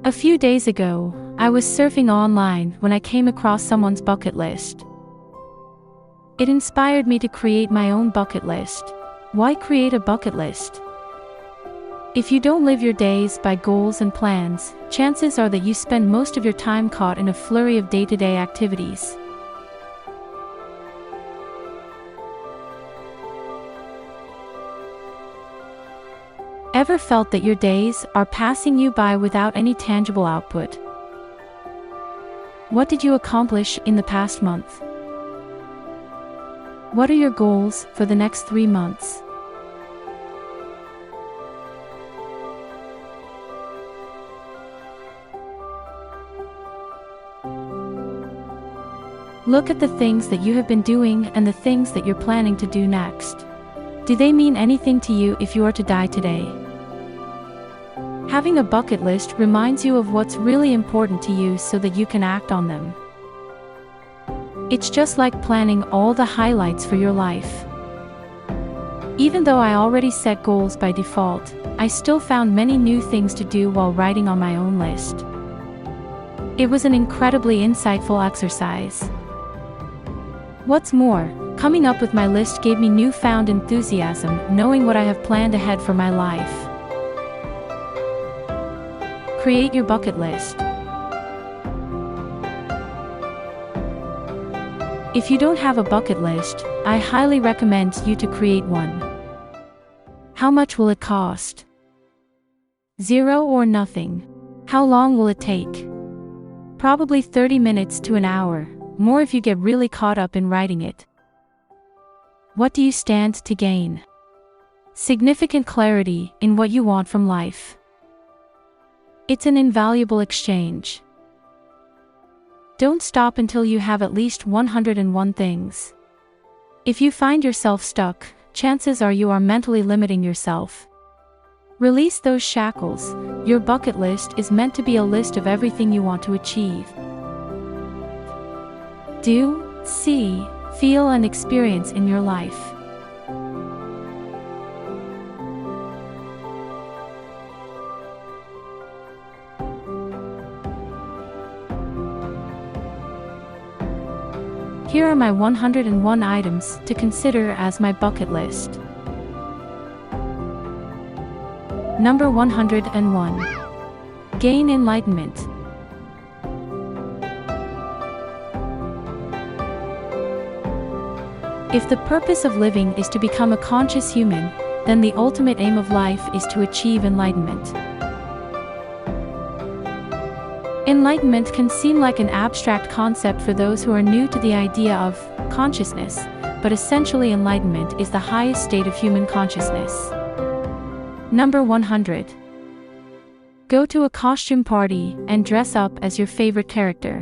A few days ago, I was surfing online when I came across someone's bucket list. It inspired me to create my own bucket list. Why create a bucket list? If you don't live your days by goals and plans, chances are that you spend most of your time caught in a flurry of day-to-day activities. Ever felt that your days are passing you by without any tangible output? What did you accomplish in the past month? What are your goals for the next 3 months? Look at the things that you have been doing and the things that you're planning to do next. Do they mean anything to you if you are to die today? Having a bucket list reminds you of what's really important to you so that you can act on them. It's just like planning all the highlights for your life. Even though I already set goals by default, I still found many new things to do while writing on my own list. It was an incredibly insightful exercise. What's more, coming up with my list gave me newfound enthusiasm, knowing what I have planned ahead for my life. Create your bucket list. If you don't have a bucket list, I highly recommend you to create one. How much will it cost? 0 or nothing. How long will it take? Probably 30 minutes to an hour, more if you get really caught up in writing it. What do you stand to gain? Significant clarity in what you want from life. It's an invaluable exchange. Don't stop until you have at least 101 things. If you find yourself stuck, chances are you are mentally limiting yourself. Release those shackles. Your bucket list is meant to be a list of everything you want to achieve. Do, see, feel and experience in your life. Here are my 101 items to consider as my bucket list. Number 101. Gain enlightenment. If the purpose of living is to become a conscious human, then the ultimate aim of life is to achieve enlightenment. Enlightenment can seem like an abstract concept for those who are new to the idea of consciousness, but essentially enlightenment is the highest state of human consciousness. Number 100. Go to a costume party and dress up as your favorite character.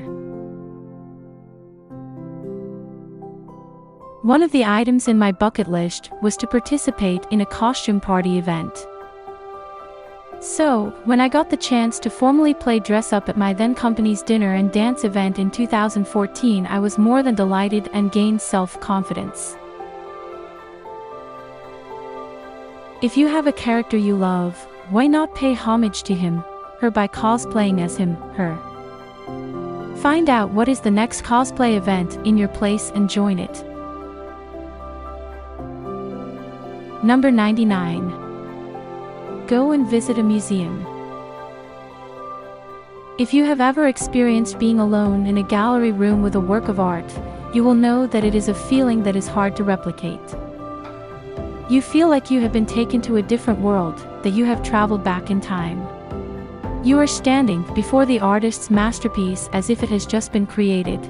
One of the items in my bucket list was to participate in a costume party event. So, when I got the chance to formally play dress up at my then company's dinner and dance event in 2014, I was more than delighted and gained self-confidence. If you have a character you love, why not pay homage to him, her by cosplaying as him, her? Find out what is the next cosplay event in your place and join it. Number 99. Go and visit a museum. If you have ever experienced being alone in a gallery room with a work of art, you will know that it is a feeling that is hard to replicate. You feel like you have been taken to a different world, that you have traveled back in time. You are standing before the artist's masterpiece as if it has just been created.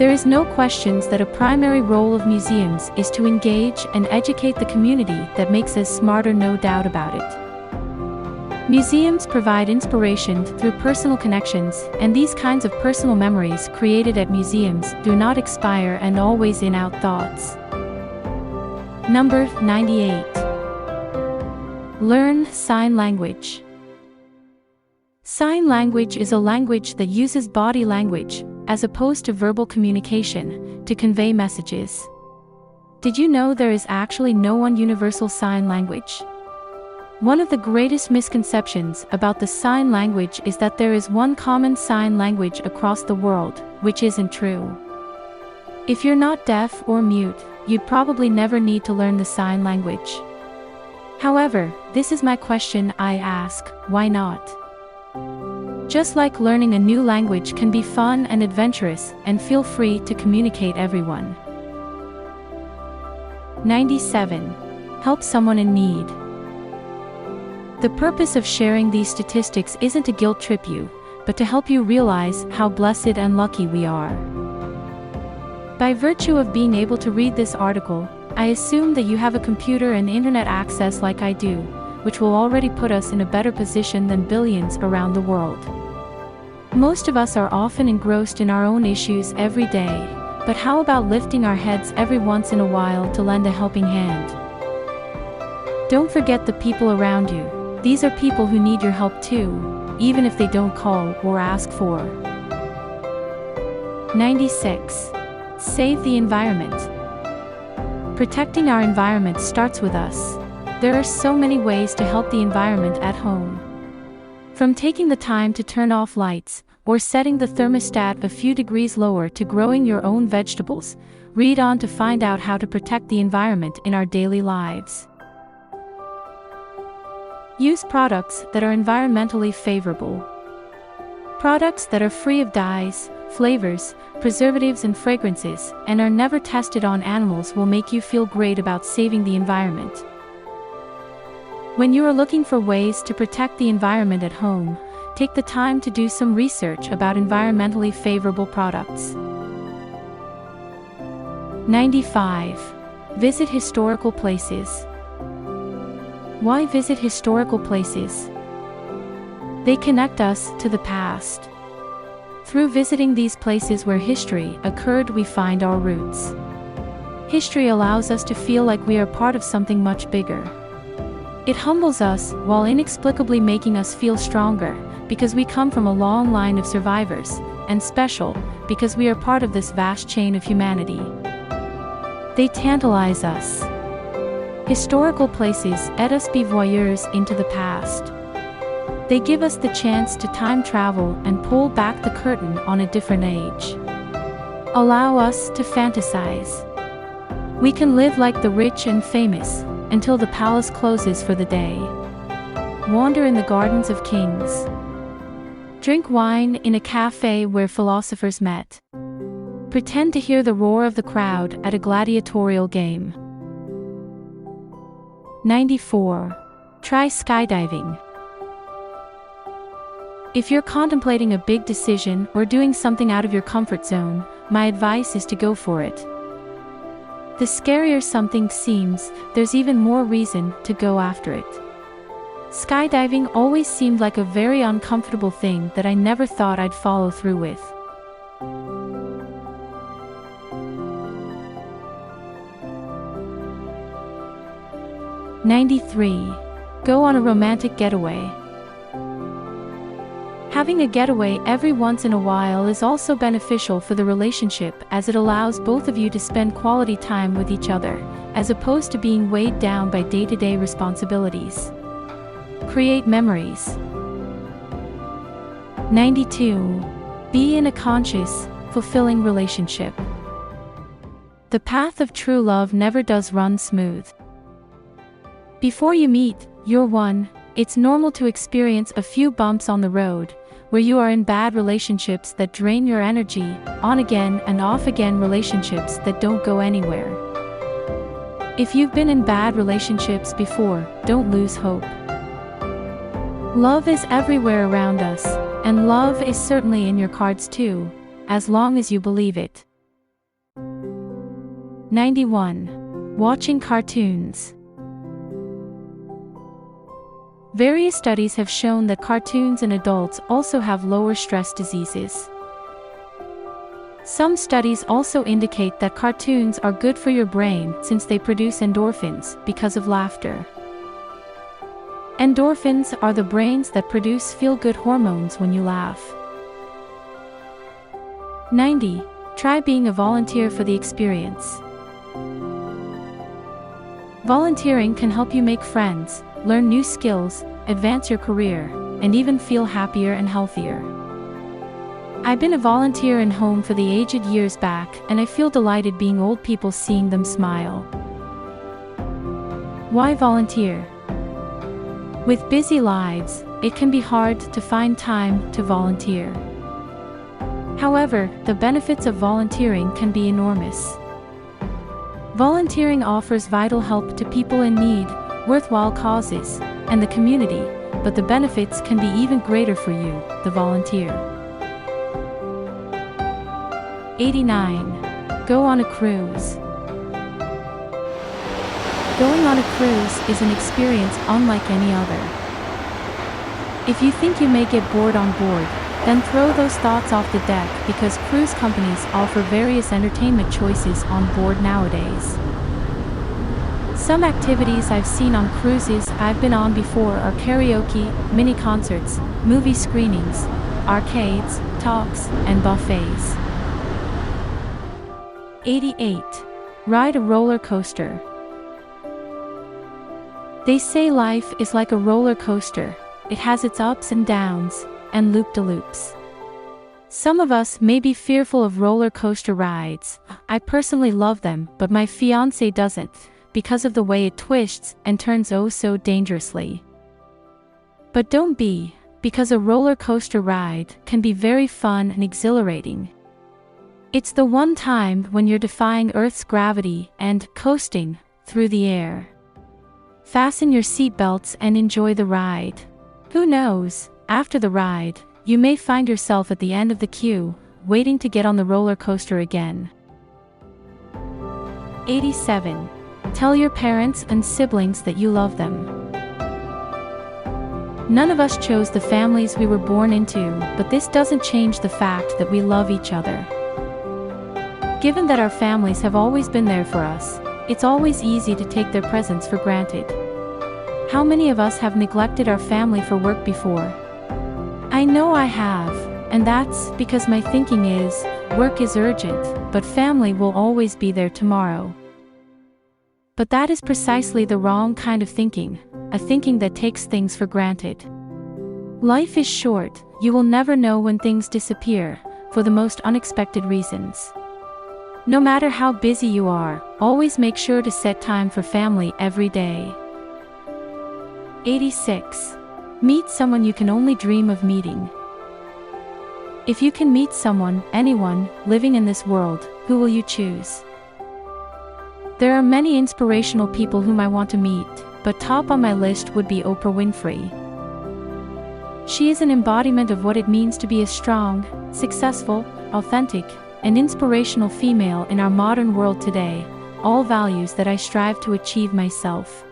There is no question that a primary role of museums is to engage and educate the community that makes us smarter, no doubt about it. Museums provide inspiration through personal connections, and these kinds of personal memories created at museums do not expire and always in out thoughts. Number 98. Learn sign language. Sign language is a language that uses body language, as opposed to verbal communication, to convey messages. Did you know there is actually no one universal sign language? One of the greatest misconceptions about the sign language is that there is one common sign language across the world, which isn't true. If you're not deaf or mute, you'd probably never need to learn the sign language. However, this is my question I ask: why not? Just like learning a new language can be fun and adventurous, and feel free to communicate everyone. 97. Help someone in need. The purpose of sharing these statistics isn't to guilt trip you, but to help you realize how blessed and lucky we are. By virtue of being able to read this article, I assume that you have a computer and internet access like I do, which will already put us in a better position than billions around the world. Most of us are often engrossed in our own issues every day, but how about lifting our heads every once in a while to lend a helping hand? Don't forget the people around you. These are people who need your help too, even if they don't call or ask for. 96. Save the environment. Protecting our environment starts with us. There are so many ways to help the environment at home. From taking the time to turn off lights, or setting the thermostat a few degrees lower to growing your own vegetables, read on to find out how to protect the environment in our daily lives. Use products that are environmentally favorable. Products that are free of dyes, flavors, preservatives and fragrances, and are never tested on animals will make you feel great about saving the environment. When you are looking for ways to protect the environment at home, take the time to do some research about environmentally favorable products. 95. Visit historical places. Why visit historical places? They connect us to the past. Through visiting these places where history occurred, we find our roots. History allows us to feel like we are part of something much bigger. It humbles us while inexplicably making us feel stronger, because we come from a long line of survivors, and special, because we are part of this vast chain of humanity. They tantalize us. Historical places let us be voyeurs into the past. They give us the chance to time travel and pull back the curtain on a different age. Allow us to fantasize. We can live like the rich and famous, until the palace closes for the day. Wander in the gardens of kings. Drink wine in a cafe where philosophers met. Pretend to hear the roar of the crowd at a gladiatorial game. 94. Try skydiving. If you're contemplating a big decision or doing something out of your comfort zone, my advice is to go for it. The scarier something seems, there's even more reason to go after it. Skydiving always seemed like a very uncomfortable thing that I never thought I'd follow through with. '93. Go on a romantic getaway. Having a getaway every once in a while is also beneficial for the relationship, as it allows both of you to spend quality time with each other, as opposed to being weighed down by day-to-day responsibilities. Create memories. 92. Be in a conscious, fulfilling relationship. The path of true love never does run smooth. Before you meet your one, it's normal to experience a few bumps on the road, where you are in bad relationships that drain your energy, on again and off again relationships that don't go anywhere. If you've been in bad relationships before, don't lose hope. Love is everywhere around us, and love is certainly in your cards too, as long as you believe it. 91. Watching cartoons. Various studies have shown that cartoons in adults also have lower stress diseases. Some studies also indicate that cartoons are good for your brain since they produce endorphins because of laughter. Endorphins are the brains that produce feel-good hormones when you laugh. 90. Try being a volunteer for the experience. Volunteering can help you make friends, learn new skills, advance your career, and even feel happier and healthier. I've been a volunteer in home for the aged years back, and I feel delighted being old people seeing them smile. Why volunteer? With busy lives, it can be hard to find time to volunteer. However, the benefits of volunteering can be enormous. Volunteering offers vital help to people in need, worthwhile causes, and the community, but the benefits can be even greater for you, the volunteer. 89. Go on a cruise. Going on a cruise is an experience unlike any other. If you think you may get bored on board, then throw those thoughts off the deck because cruise companies offer various entertainment choices on board nowadays. Some activities I've seen on cruises I've been on before are karaoke, mini concerts, movie screenings, arcades, talks, and buffets. 88. Ride a roller coaster. They say life is like a roller coaster. It has its ups and downs, and loop-de-loops. Some of us may be fearful of roller coaster rides. I personally love them, but my fiancé doesn't, because of the way it twists and turns oh so dangerously. But don't be, because a roller coaster ride can be very fun and exhilarating. It's the one time when you're defying Earth's gravity and coasting through the air. Fasten your seatbelts and enjoy the ride. Who knows, after the ride, you may find yourself at the end of the queue, waiting to get on the roller coaster again. 87. Tell your parents and siblings that you love them. None of us chose the families we were born into, but this doesn't change the fact that we love each other. Given that our families have always been there for us, it's always easy to take their presence for granted. How many of us have neglected our family for work before? I know I have, and that's because my thinking is, work is urgent, but family will always be there tomorrow. But that is precisely the wrong kind of thinking, a thinking that takes things for granted. Life is short, you will never know when things disappear, for the most unexpected reasons. No matter how busy you are, always make sure to set time for family every day. 86. Meet someone you can only dream of meeting. If you can meet someone, anyone, living in this world, who will you choose? There are many inspirational people whom I want to meet, but top on my list would be Oprah Winfrey. She is an embodiment of what it means to be a strong, successful, authentic, and inspirational female in our modern world today, all values that I strive to achieve myself.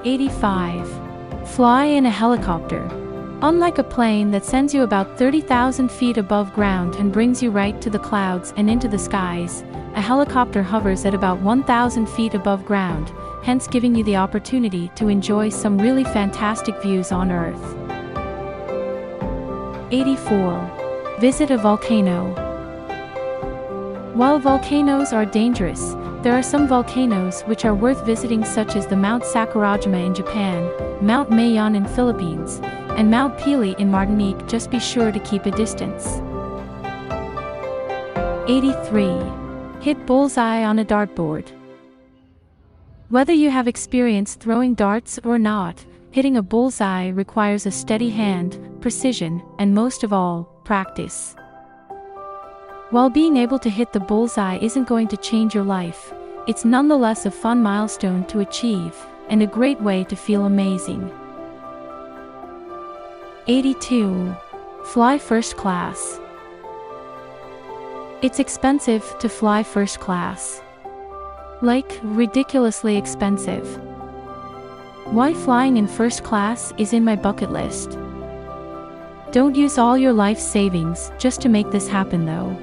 85. Fly in a helicopter. Unlike a plane that sends you about 30,000 feet above ground and brings you right to the clouds and into the skies, a helicopter hovers at about 1,000 feet above ground, hence giving you the opportunity to enjoy some really fantastic views on Earth. 84. Visit a volcano. While volcanoes are dangerous, there are some volcanoes which are worth visiting, such as the Mount Sakurajima in Japan, Mount Mayon in Philippines, and Mount Pelee in Martinique. Just be sure to keep a distance. 83. Hit bullseye on a dartboard. Whether you have experience throwing darts or not, hitting a bullseye requires a steady hand, precision, and most of all, practice. While being able to hit the bullseye isn't going to change your life, it's nonetheless a fun milestone to achieve, and a great way to feel amazing. 82. Fly first class. It's expensive to fly first class. Like, ridiculously expensive. Why flying in first class is in my bucket list. Don't use all your life savings just to make this happen though.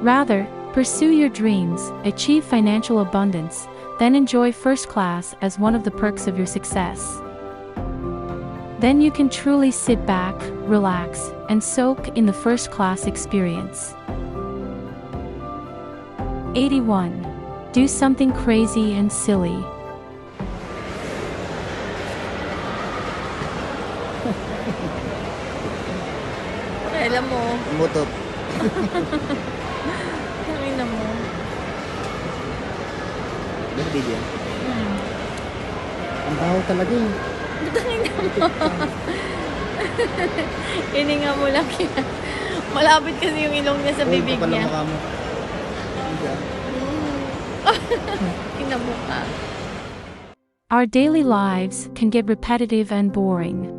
Rather, pursue your dreams, achieve financial abundance, then enjoy first class as one of the perks of your success. Then you can truly sit back, relax, and soak in the first class experience. 81. Do something crazy and silly. Alam mo. Umutot. Kami na mo. Hindi yan. Ang baho talaga eh. Hininga mo lang yan. Malapit kasi yung ilong niya sa bibig niya. Kinabuka. Our daily lives can get repetitive and boring.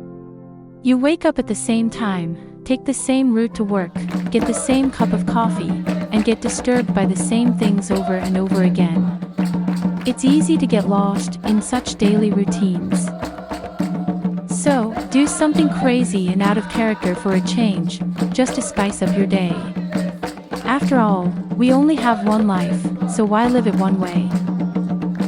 You wake up at the same time, take the same route to work, get the same cup of coffee, and get disturbed by the same things over and over again. It's easy to get lost in such daily routines. So, do something crazy and out of character for a change, just to spice up your day. After all, we only have one life, so why live it one way?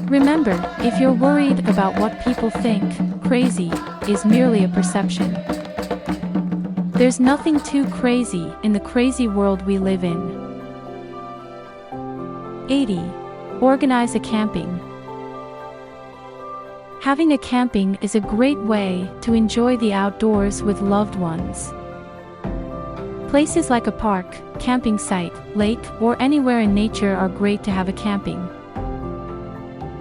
Remember, if you're worried about what people think, crazy is merely a perception. There's nothing too crazy in the crazy world we live in. 80. Organize a camping. Having a camping is a great way to enjoy the outdoors with loved ones. Places like a park, camping site, lake, or anywhere in nature are great to have a camping.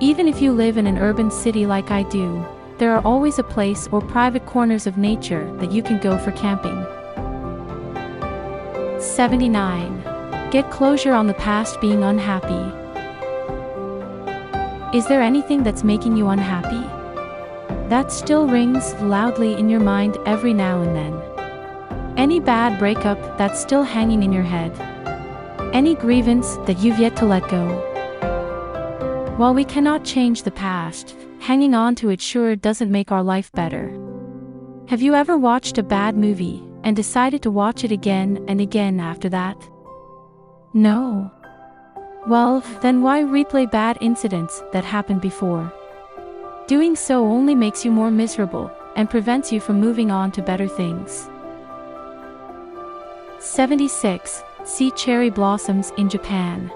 Even if you live in an urban city like I do, there are always a place or private corners of nature that you can go for camping. 79. Get closure on the past being unhappy. Is there anything that's making you unhappy? That still rings loudly in your mind every now and then. Any bad breakup that's still hanging in your head. Any grievance that you've yet to let go. While we cannot change the past, hanging on to it sure doesn't make our life better. Have you ever watched a bad movie and decided to watch it again and again after that? No. Well, then why replay bad incidents that happened before? Doing so only makes you more miserable and prevents you from moving on to better things. 76. See cherry blossoms in Japan.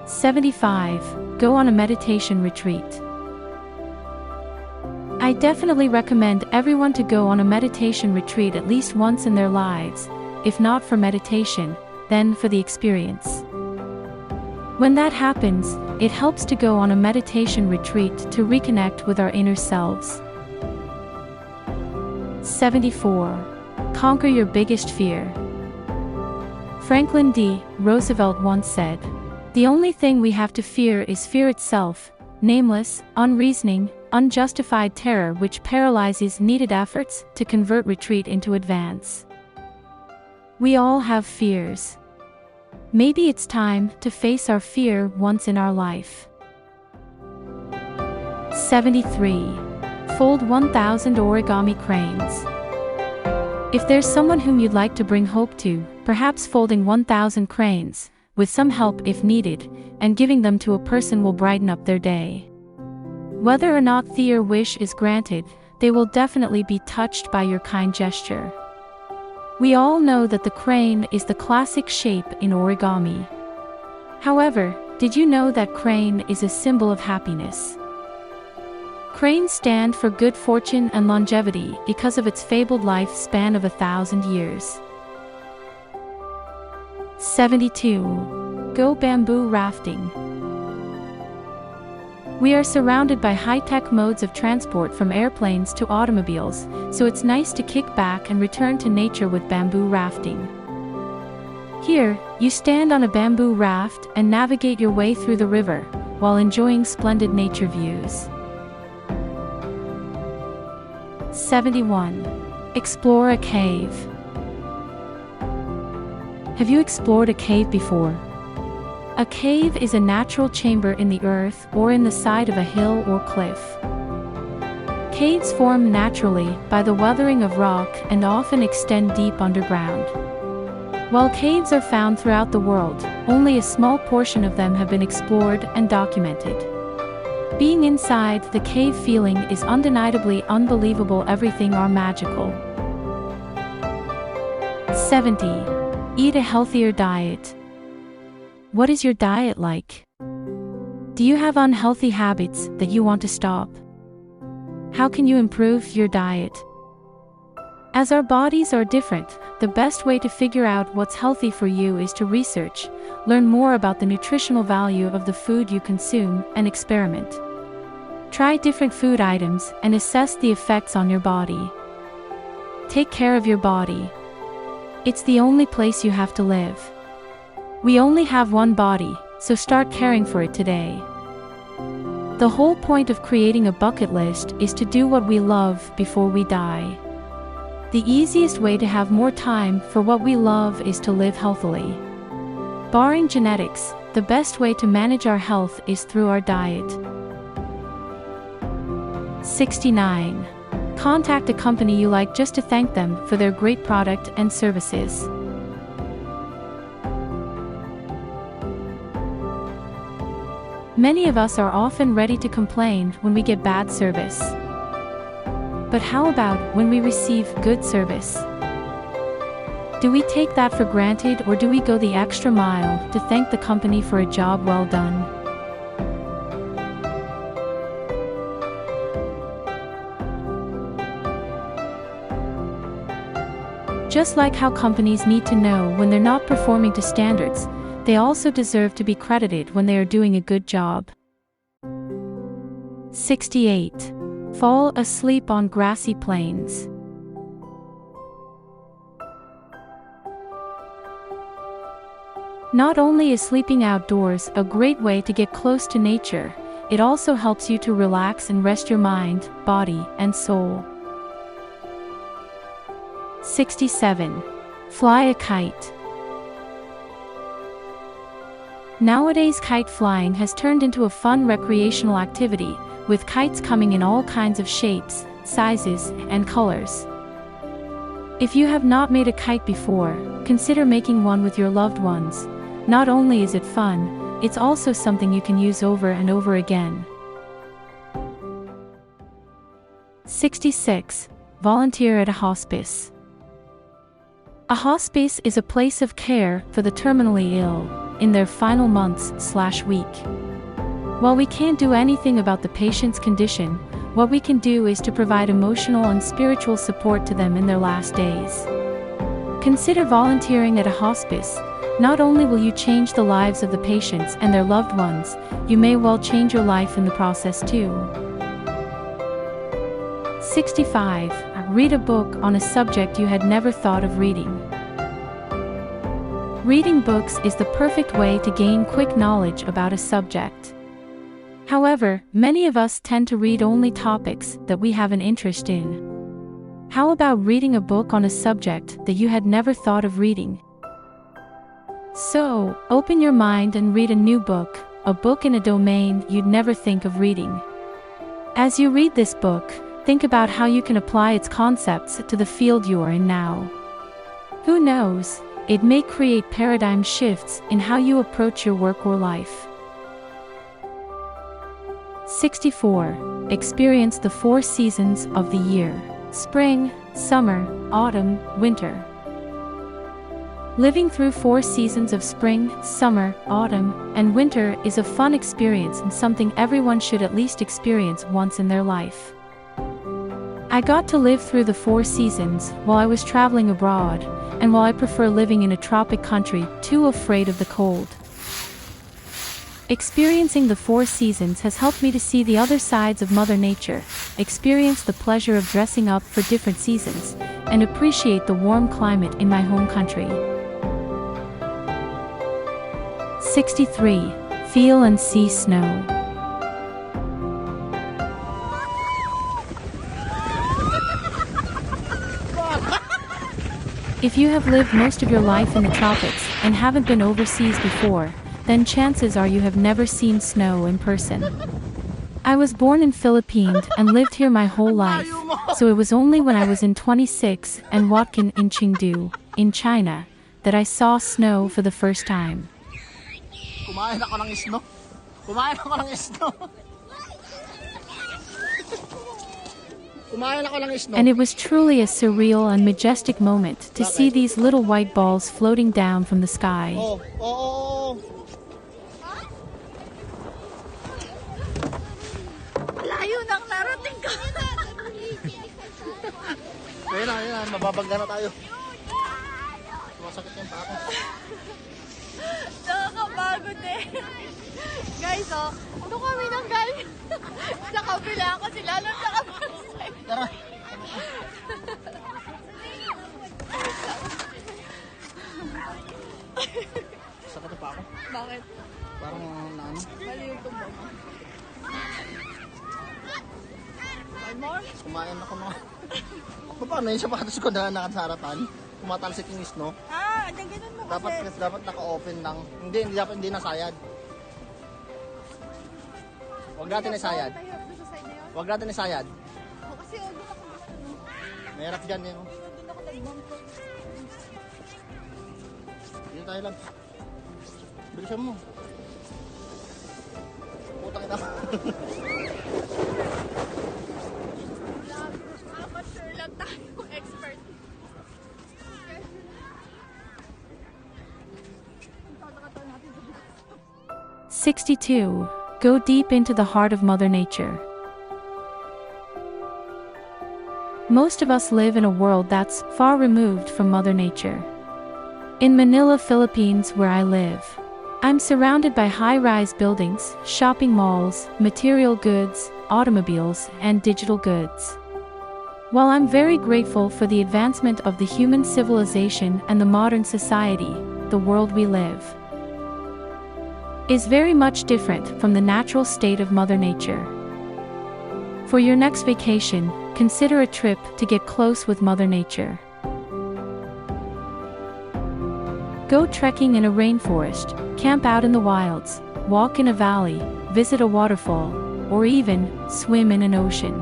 '75. Go on a meditation retreat. I definitely recommend everyone to go on a meditation retreat at least once in their lives, if not for meditation, then for the experience. When that happens, it helps to go on a meditation retreat to reconnect with our inner selves. 74. Conquer your biggest fear. Franklin D. Roosevelt once said, "The only thing we have to fear is fear itself, nameless, unreasoning, unjustified terror which paralyzes needed efforts to convert retreat into advance." We all have fears. Maybe it's time to face our fear once in our life. 73. Fold 1,000 origami cranes. If there's someone whom you'd like to bring hope to, perhaps folding 1,000 cranes, with some help if needed, and giving them to a person will brighten up their day. Whether or not their wish is granted, they will definitely be touched by your kind gesture. We all know that the crane is the classic shape in origami. However, did you know that crane is a symbol of happiness? Cranes stand for good fortune and longevity because of its fabled lifespan of 1,000 years. 72. Go bamboo rafting. We are surrounded by high-tech modes of transport from airplanes to automobiles, so it's nice to kick back and return to nature with bamboo rafting. Here, you stand on a bamboo raft and navigate your way through the river, while enjoying splendid nature views. 71. Explore a cave. Have you explored a cave before? A cave is a natural chamber in the earth or in the side of a hill or cliff. Caves form naturally by the weathering of rock and often extend deep underground. While caves are found throughout the world, only a small portion of them have been explored and documented. Being inside the cave feeling is undeniably unbelievable. Everything are magical. 70. Eat a healthier diet. What is your diet like? Do you have unhealthy habits that you want to stop? How can you improve your diet? As our bodies are different, the best way to figure out what's healthy for you is to research, learn more about the nutritional value of the food you consume, and experiment. Try different food items and assess the effects on your body. Take care of your body. It's the only place you have to live. We only have one body, so start caring for it today. The whole point of creating a bucket list is to do what we love before we die. The easiest way to have more time for what we love is to live healthily. Barring genetics, the best way to manage our health is through our diet. 69. Contact a company you like just to thank them for their great product and services. Many of us are often ready to complain when we get bad service. But how about when we receive good service? Do we take that for granted, or do we go the extra mile to thank the company for a job well done? Just like how companies need to know when they're not performing to standards, they also deserve to be credited when they are doing a good job. 68. Fall asleep on grassy plains. Not only is sleeping outdoors a great way to get close to nature, it also helps you to relax and rest your mind, body, and soul. 67. Fly a kite. Nowadays, kite flying has turned into a fun recreational activity, with kites coming in all kinds of shapes, sizes, and colors. If you have not made a kite before, consider making one with your loved ones. Not only is it fun, it's also something you can use over and over again. 66. Volunteer at a hospice. A hospice is a place of care for the terminally ill in their final months/week. While we can't do anything about the patient's condition, what we can do is to provide emotional and spiritual support to them in their last days. Consider volunteering at a hospice. Not only will you change the lives of the patients and their loved ones, you may well change your life in the process too. 65. Read a book on a subject you had never thought of reading. Reading books is the perfect way to gain quick knowledge about a subject. However, many of us tend to read only topics that we have an interest in. How about reading a book on a subject that you had never thought of reading? So, open your mind and read a new book, a book in a domain you'd never think of reading. As you read this book, think about how you can apply its concepts to the field you are in now. Who knows, it may create paradigm shifts in how you approach your work or life. 64. Experience the 4 seasons of the year: spring, summer, autumn, winter. Living through 4 seasons of spring, summer, autumn, and winter is a fun experience and something everyone should at least experience once in their life. I got to live through the 4 seasons while I was traveling abroad, and while I prefer living in a tropic country too afraid of the cold. Experiencing the 4 seasons has helped me to see the other sides of Mother Nature, experience the pleasure of dressing up for different seasons, and appreciate the warm climate in my home country. 63. Feel and see snow. If you have lived most of your life in the tropics and haven't been overseas before, then chances are you have never seen snow in person. I was born in Philippines and lived here my whole life, so it was only when I was in 26 and Watkin in Chengdu, in China, that I saw snow for the first time. Kumain ako ng snow. Kumain ako ng snow. Kumain ako ng snow. And it was truly a surreal and majestic moment to see these little white balls floating down from the sky. Oo. Malayo nang narating ka. Ayun na. Mababangga na tayo. Sumasakit yung pako. Nakakapagod eh. Guys, ito kami nang galing sa kabila kasi lalo nakapagod. Tara. Sakit yung pako. Bakit? Parang naano. Mali yung tumbang mo. One more? Kumain ako mga... Paano yun sapatos ko na nakasaratan? Kumatalsik yung snow. Anong ganun mo kasi? Dapat naka-open lang. Hindi nasayad. Huwag natin isayad. Mahirap doon sa side na yun? Huwag natin isayad. Kasi doon ako gusto. Mahirap dyan yun. Doon ako nag-bump. Dito tayo lang. Bilisan mo. Putang ina. Amateur lang tayo, expert. 62. Go deep into the heart of Mother Nature. Most of us live in a world that's far removed from Mother Nature. In Manila, Philippines, where I live, I'm surrounded by high-rise buildings, shopping malls, material goods, automobiles, and digital goods. While I'm very grateful for the advancement of the human civilization and the modern society, the world we live is very much different from the natural state of Mother Nature. For your next vacation, consider a trip to get close with Mother Nature. Go trekking in a rainforest, camp out in the wilds, walk in a valley, visit a waterfall, or even swim in an ocean.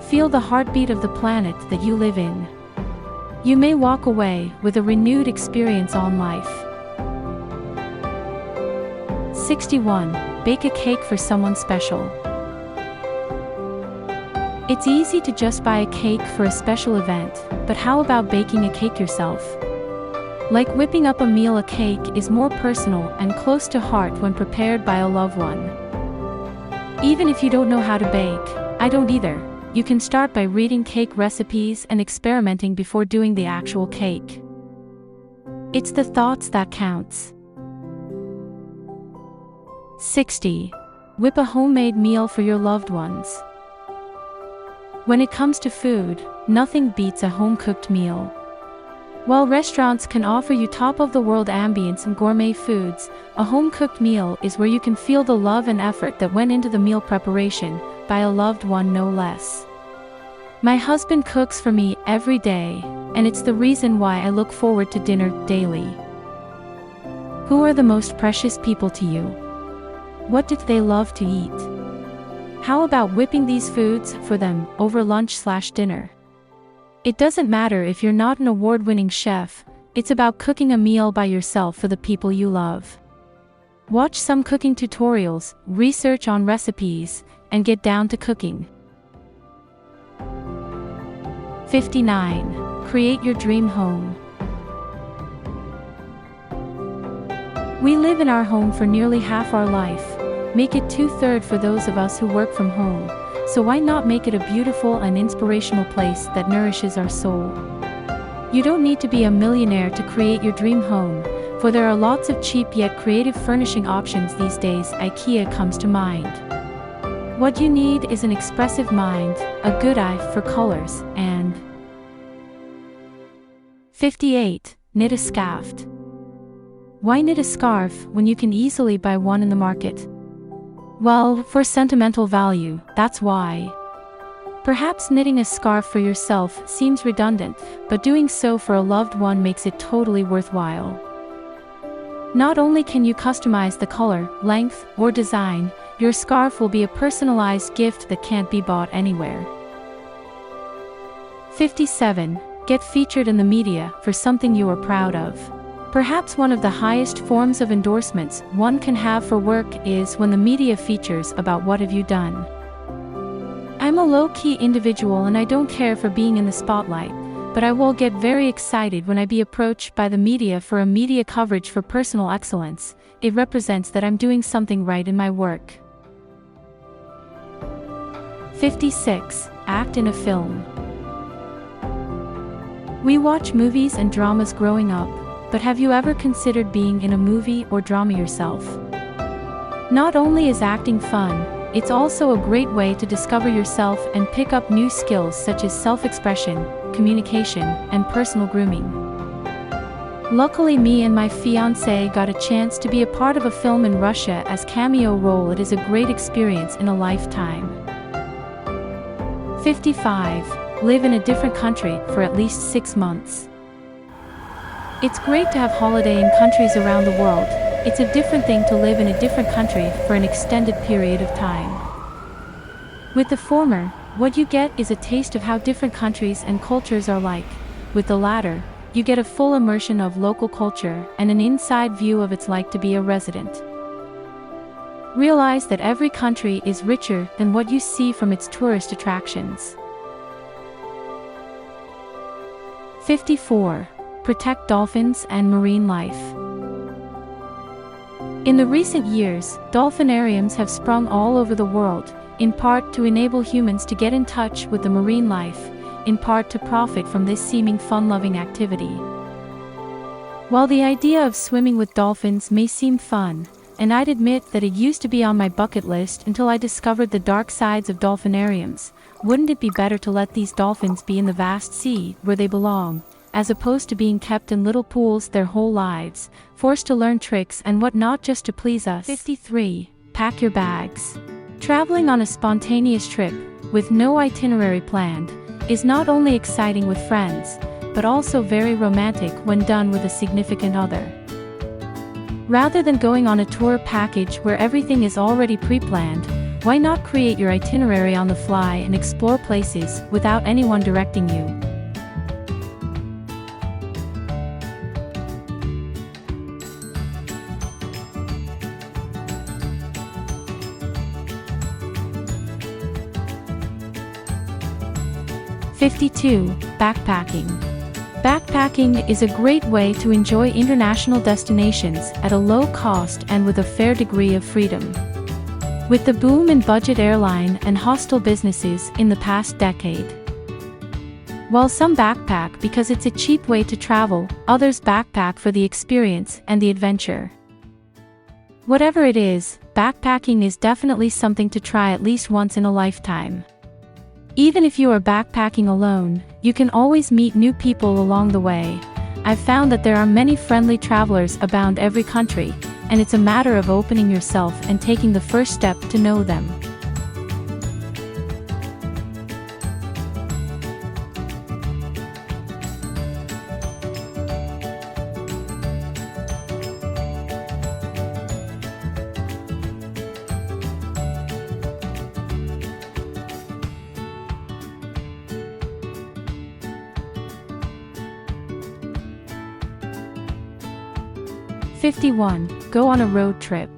Feel the heartbeat of the planet that you live in. You may walk away with a renewed experience on life. 61. Bake a cake for someone special. It's easy to just buy a cake for a special event, but how about baking a cake yourself? Like whipping up a meal, a cake is more personal and close to heart when prepared by a loved one. Even if you don't know how to bake, I don't either, you can start by reading cake recipes and experimenting before doing the actual cake. It's the thoughts that counts. 60. Whip a homemade meal for your loved ones. When it comes to food, nothing beats a home-cooked meal. While restaurants can offer you top-of-the-world ambience and gourmet foods, a home-cooked meal is where you can feel the love and effort that went into the meal preparation, by a loved one no less. My husband cooks for me every day, and it's the reason why I look forward to dinner daily. Who are the most precious people to you? What did they love to eat? How about whipping these foods for them over lunch/dinner? It doesn't matter if you're not an award-winning chef, it's about cooking a meal by yourself for the people you love. Watch some cooking tutorials, research on recipes, and get down to cooking. 59. Create your dream home. We live in our home for nearly half our life. Make it 2/3 for those of us who work from home. So why not make it a beautiful and inspirational place that nourishes our soul? You don't need to be a millionaire to create your dream home, for there are lots of cheap yet creative furnishing options these days. IKEA comes to mind. What you need is an expressive mind, a good eye for colors, and 58. Knit a scarf. Why knit a scarf when you can easily buy one in the market? Well, for sentimental value, that's why. Perhaps knitting a scarf for yourself seems redundant, but doing so for a loved one makes it totally worthwhile. Not only can you customize the color, length, or design, your scarf will be a personalized gift that can't be bought anywhere. 57. Get featured in the media for something you are proud of. Perhaps one of the highest forms of endorsements one can have for work is when the media features about what have you done. I'm a low-key individual and I don't care for being in the spotlight, but I will get very excited when I be approached by the media for a media coverage for personal excellence. It represents that I'm doing something right in my work. 56. Act in a film. We watch movies and dramas growing up, but have you ever considered being in a movie or drama yourself? Not only is acting fun, it's also a great way to discover yourself and pick up new skills such as self-expression, communication, and personal grooming. Luckily, me and my fiancé got a chance to be a part of a film in Russia as cameo role. It is a great experience in a lifetime. 55. Live in a different country for at least 6 months. It's great to have holiday in countries around the world. It's a different thing to live in a different country for an extended period of time. With the former, what you get is a taste of how different countries and cultures are like. With the latter, you get a full immersion of local culture and an inside view of it's like to be a resident. Realize that every country is richer than what you see from its tourist attractions. 54. Protect dolphins and marine life. In the recent years, dolphinariums have sprung all over the world, in part to enable humans to get in touch with the marine life, in part to profit from this seeming fun-loving activity. While the idea of swimming with dolphins may seem fun, and I'd admit that it used to be on my bucket list until I discovered the dark sides of dolphinariums, wouldn't it be better to let these dolphins be in the vast sea where they belong, as opposed to being kept in little pools their whole lives, forced to learn tricks and whatnot just to please us? 53. Pack your bags. Traveling on a spontaneous trip, with no itinerary planned, is not only exciting with friends, but also very romantic when done with a significant other. Rather than going on a tour package where everything is already pre-planned, why not create your itinerary on the fly and explore places without anyone directing you? 52. Backpacking. Backpacking is a great way to enjoy international destinations at a low cost and with a fair degree of freedom. With the boom in budget airline and hostel businesses in the past decade. While some backpack because it's a cheap way to travel, others backpack for the experience and the adventure. Whatever it is, backpacking is definitely something to try at least once in a lifetime. Even if you are backpacking alone, you can always meet new people along the way. I've found that there are many friendly travelers abound every country, and it's a matter of opening yourself and taking the first step to know them. 51. Go on a road trip.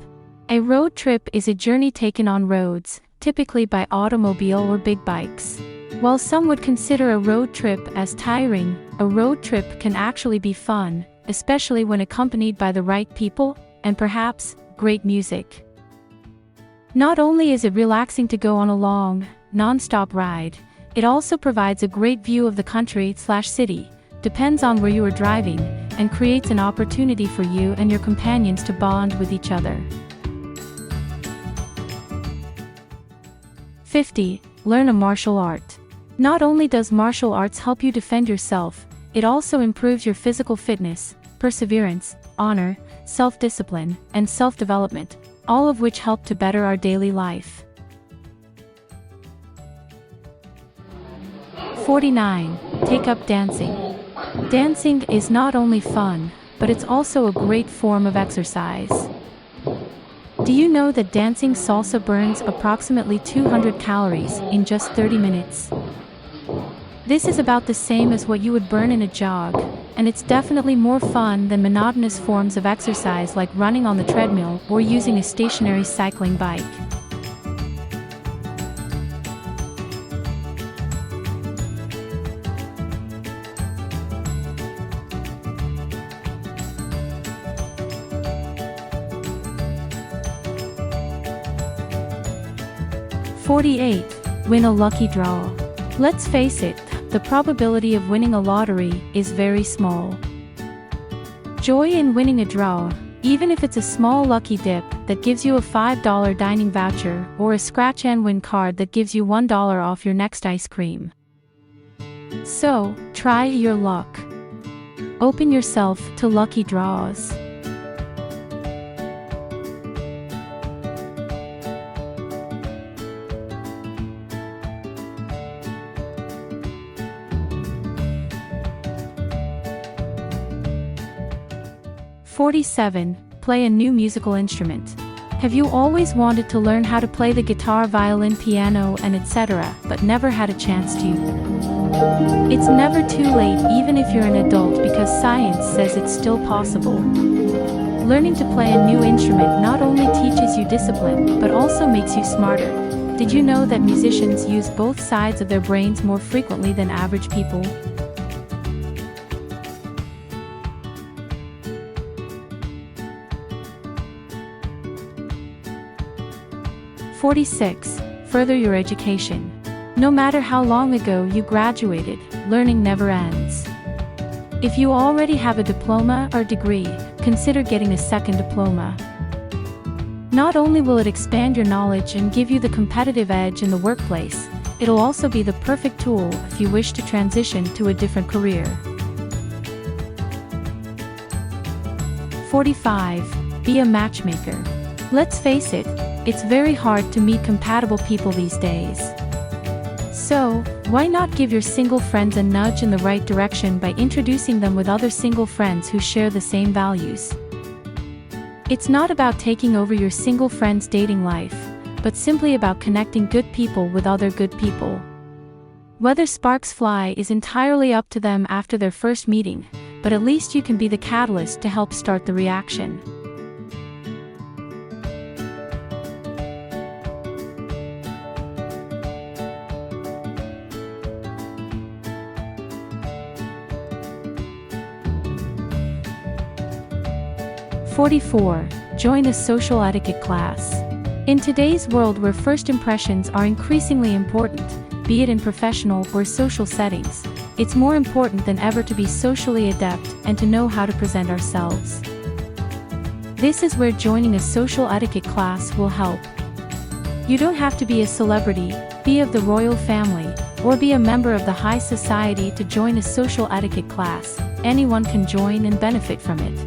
A road trip is a journey taken on roads, typically by automobile or big bikes. While some would consider a road trip as tiring, a road trip can actually be fun, especially when accompanied by the right people, and perhaps, great music. Not only is it relaxing to go on a long, non-stop ride, it also provides a great view of the country/city, depends on where you are driving, and creates an opportunity for you and your companions to bond with each other. 50. Learn a martial art. Not only does martial arts help you defend yourself, it also improves your physical fitness, perseverance, honor, self-discipline, and self-development, all of which help to better our daily life. 49. Take up dancing. Dancing is not only fun, but it's also a great form of exercise. Do you know that dancing salsa burns approximately 200 calories in just 30 minutes? This is about the same as what you would burn in a jog, and it's definitely more fun than monotonous forms of exercise like running on the treadmill or using a stationary cycling bike. 48. Win a lucky draw. Let's face it, the probability of winning a lottery is very small. Joy in winning a draw, even if it's a small lucky dip that gives you a $5 dining voucher or a scratch and win card that gives you $1 off your next ice cream. So, try your luck. Open yourself to lucky draws. "47. Play a new musical instrument. Have you always wanted to learn how to play the guitar, violin, piano, and etc., but never had a chance to? It's never too late even if you're an adult, because science says it's still possible. Learning to play a new instrument not only teaches you discipline, but also makes you smarter. Did you know that musicians use both sides of their brains more frequently than average people? 46. Further your education. No matter how long ago you graduated, learning never ends. If you already have a diploma or degree, consider getting a second diploma. Not only will it expand your knowledge and give you the competitive edge in the workplace, it'll also be the perfect tool if you wish to transition to a different career. 45. Be a matchmaker. Let's face it, it's very hard to meet compatible people these days. So, why not give your single friends a nudge in the right direction by introducing them with other single friends who share the same values? It's not about taking over your single friend's dating life, but simply about connecting good people with other good people. Whether sparks fly is entirely up to them after their first meeting, but at least you can be the catalyst to help start the reaction. 44. Join a social etiquette class. In today's world where first impressions are increasingly important, be it in professional or social settings, it's more important than ever to be socially adept and to know how to present ourselves. This is where joining a social etiquette class will help. You don't have to be a celebrity, be of the royal family, or be a member of the high society to join a social etiquette class. Anyone can join and benefit from it.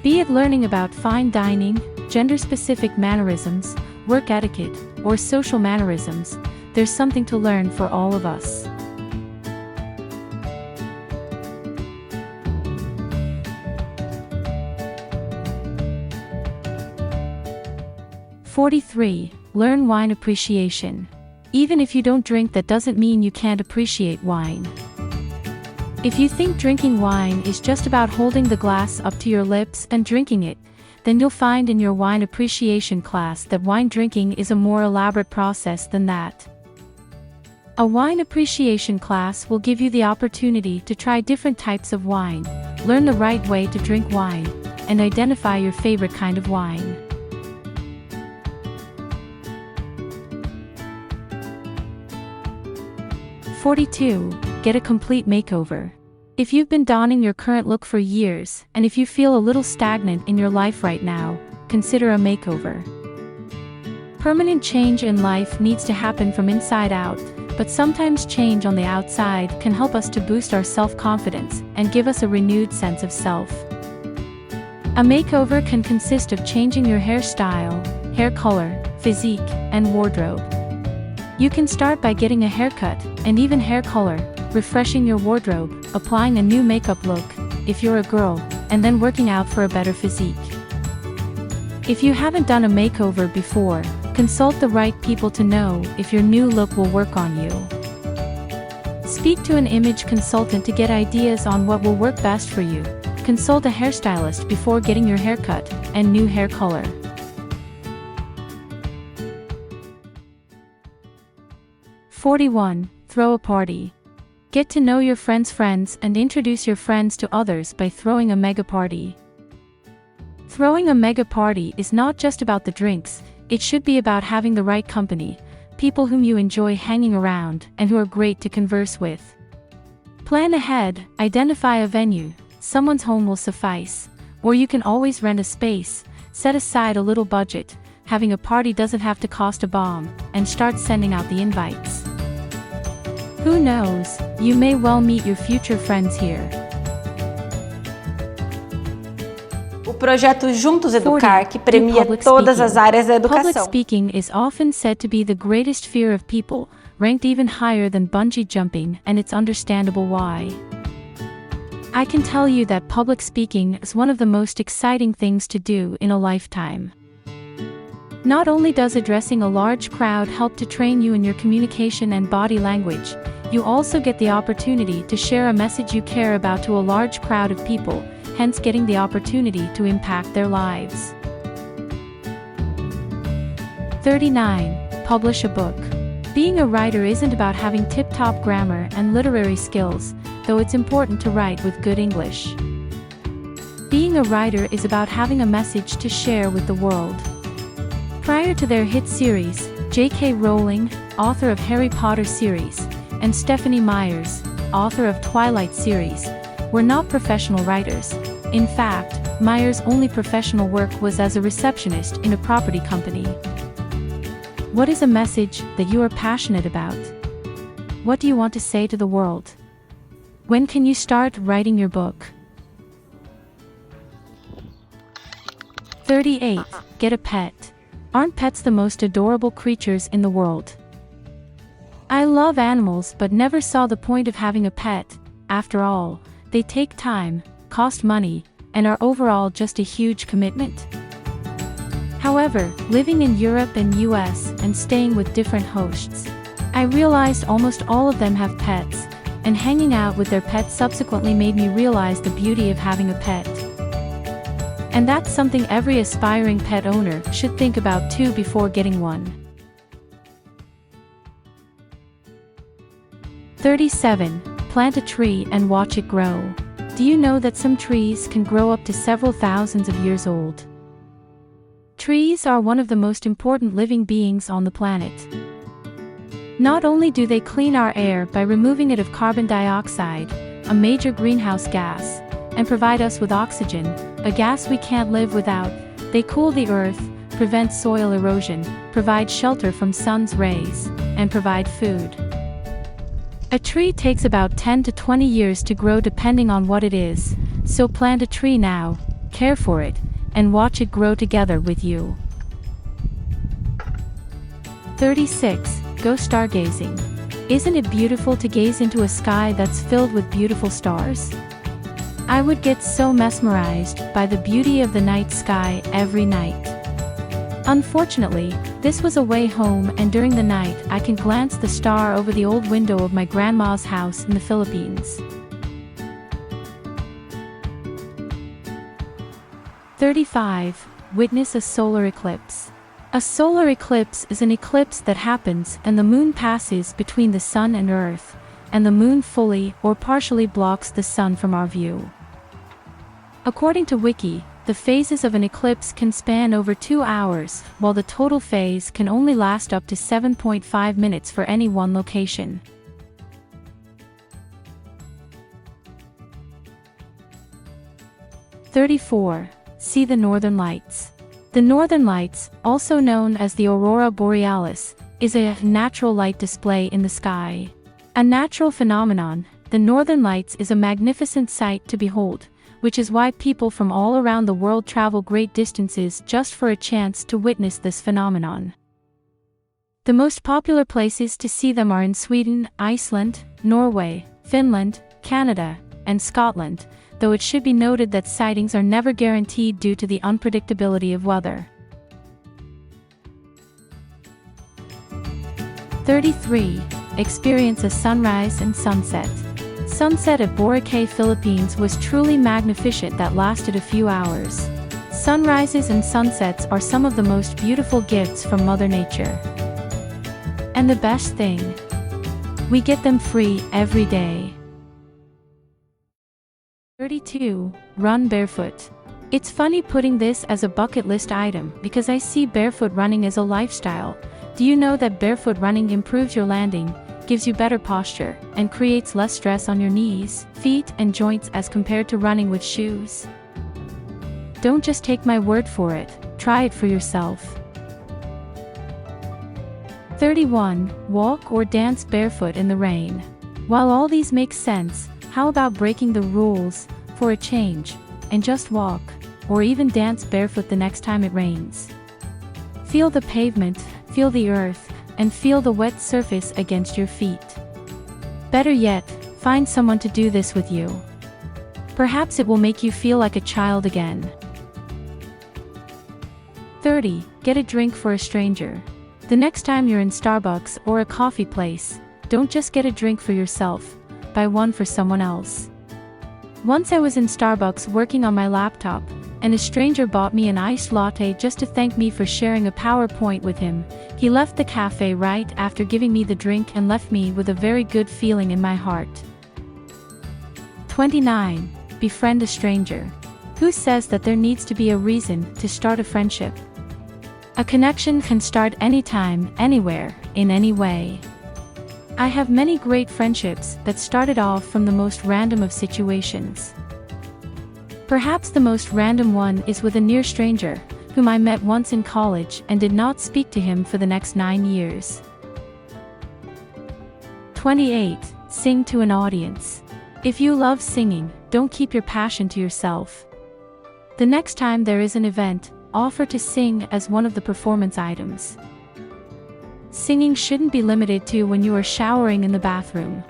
Be it learning about fine dining, gender-specific mannerisms, work etiquette, or social mannerisms, there's something to learn for all of us. "43. Learn wine appreciation. Even if you don't drink, that doesn't mean you can't appreciate wine. If you think drinking wine is just about holding the glass up to your lips and drinking it, then you'll find in your wine appreciation class that wine drinking is a more elaborate process than that. A wine appreciation class will give you the opportunity to try different types of wine, learn the right way to drink wine, and identify your favorite kind of wine. 42. Get a complete makeover. If you've been donning your current look for years, and if you feel a little stagnant in your life right now, consider a makeover. Permanent change in life needs to happen from inside out, but sometimes change on the outside can help us to boost our self-confidence and give us a renewed sense of self. A makeover can consist of changing your hairstyle, hair color, physique, and wardrobe. You can start by getting a haircut, and even hair color, refreshing your wardrobe, applying a new makeup look, if you're a girl, and then working out for a better physique. If you haven't done a makeover before, consult the right people to know if your new look will work on you. Speak to an image consultant to get ideas on what will work best for you. Consult a hairstylist before getting your haircut and new hair color. 41. Throw a party. Get to know your friends' friends and introduce your friends to others by throwing a mega party. Throwing a mega party is not just about the drinks, it should be about having the right company, people whom you enjoy hanging around and who are great to converse with. Plan ahead, identify a venue, someone's home will suffice, or you can always rent a space, set aside a little budget, having a party doesn't have to cost a bomb, and start sending out the invites. Who knows, you may well meet your future friends here. O projeto Juntos 40. Educar, que premia Public todas speaking. as áreas da Public educação. speaking is often said to be the greatest fear of people, ranked even higher than bungee jumping, and it's understandable why. I can tell you that public speaking is one of the most exciting things to do in a lifetime. Not only does addressing a large crowd help to train you in your communication and body language, you also get the opportunity to share a message you care about to a large crowd of people, hence getting the opportunity to impact their lives. 39. Publish a book. Being a writer isn't about having tip-top grammar and literary skills, though it's important to write with good English. Being a writer is about having a message to share with the world. Prior to their hit series, J.K. Rowling, author of Harry Potter series, and Stephanie Meyers, author of Twilight series, were not professional writers. In fact, Meyers' only professional work was as a receptionist in a property company. What is a message that you are passionate about? What do you want to say to the world? When can you start writing your book? 38. Get a pet. Aren't pets the most adorable creatures in the world? I love animals but never saw the point of having a pet. After all, they take time, cost money, and are overall just a huge commitment. However, living in Europe and US and staying with different hosts, I realized almost all of them have pets, and hanging out with their pets subsequently made me realize the beauty of having a pet. And that's something every aspiring pet owner should think about too before getting one. 37. Plant a tree and watch it grow. Do you know that some trees can grow up to several thousands of years old? Trees are one of the most important living beings on the planet. Not only do they clean our air by removing it of carbon dioxide, a major greenhouse gas, and provide us with oxygen, a gas we can't live without, they cool the earth, prevent soil erosion, provide shelter from sun's rays, and provide food. A tree takes about 10 to 20 years to grow depending on what it is, so plant a tree now, care for it, and watch it grow together with you. 36. Go stargazing. Isn't it beautiful to gaze into a sky that's filled with beautiful stars? I would get so mesmerized by the beauty of the night sky every night. Unfortunately, this was a way home, and during the night I can glance the star over the old window of my grandma's house in the Philippines. 35. Witness a solar eclipse. A solar eclipse is an eclipse that happens and the moon passes between the sun and earth, and the moon fully or partially blocks the sun from our view. According to Wiki, the phases of an eclipse can span over 2 hours, while the total phase can only last up to 7.5 minutes for any one location. 34. See the Northern Lights. The Northern Lights, also known as the Aurora Borealis, is a natural light display in the sky. A natural phenomenon, the Northern Lights is a magnificent sight to behold, which is why people from all around the world travel great distances just for a chance to witness this phenomenon. The most popular places to see them are in Sweden, Iceland, Norway, Finland, Canada, and Scotland, though it should be noted that sightings are never guaranteed due to the unpredictability of weather. 33. Experience a sunrise and sunset. Sunset at Boracay, Philippines was truly magnificent that lasted a few hours. Sunrises and sunsets are some of the most beautiful gifts from Mother Nature. And the best thing, we get them free every day. 32. Run barefoot. It's funny putting this as a bucket list item because I see barefoot running as a lifestyle. Do you know that barefoot running improves your landing, gives you better posture, and creates less stress on your knees, feet, and joints as compared to running with shoes? Don't just take my word for it, try it for yourself. 31. Walk or dance barefoot in the rain. While all these make sense, how about breaking the rules for a change and just walk, or even dance barefoot the next time it rains? Feel the pavement, feel the earth, and feel the wet surface against your feet. Better yet, find someone to do this with you. Perhaps it will make you feel like a child again. 30. Get a drink for a stranger. The next time you're in Starbucks or a coffee place, don't just get a drink for yourself, buy one for someone else. Once I was in Starbucks working on my laptop, and a stranger bought me an iced latte just to thank me for sharing a PowerPoint with him. He left the cafe right after giving me the drink and left me with a very good feeling in my heart. 29. Befriend a stranger. Who says that there needs to be a reason to start a friendship? A connection can start anytime, anywhere, in any way. I have many great friendships that started off from the most random of situations. Perhaps the most random one is with a near stranger, whom I met once in college and did not speak to him for the next 9 years. 28. Sing to an audience. If you love singing, don't keep your passion to yourself. The next time there is an event, offer to sing as one of the performance items. Singing shouldn't be limited to when you are showering in the bathroom.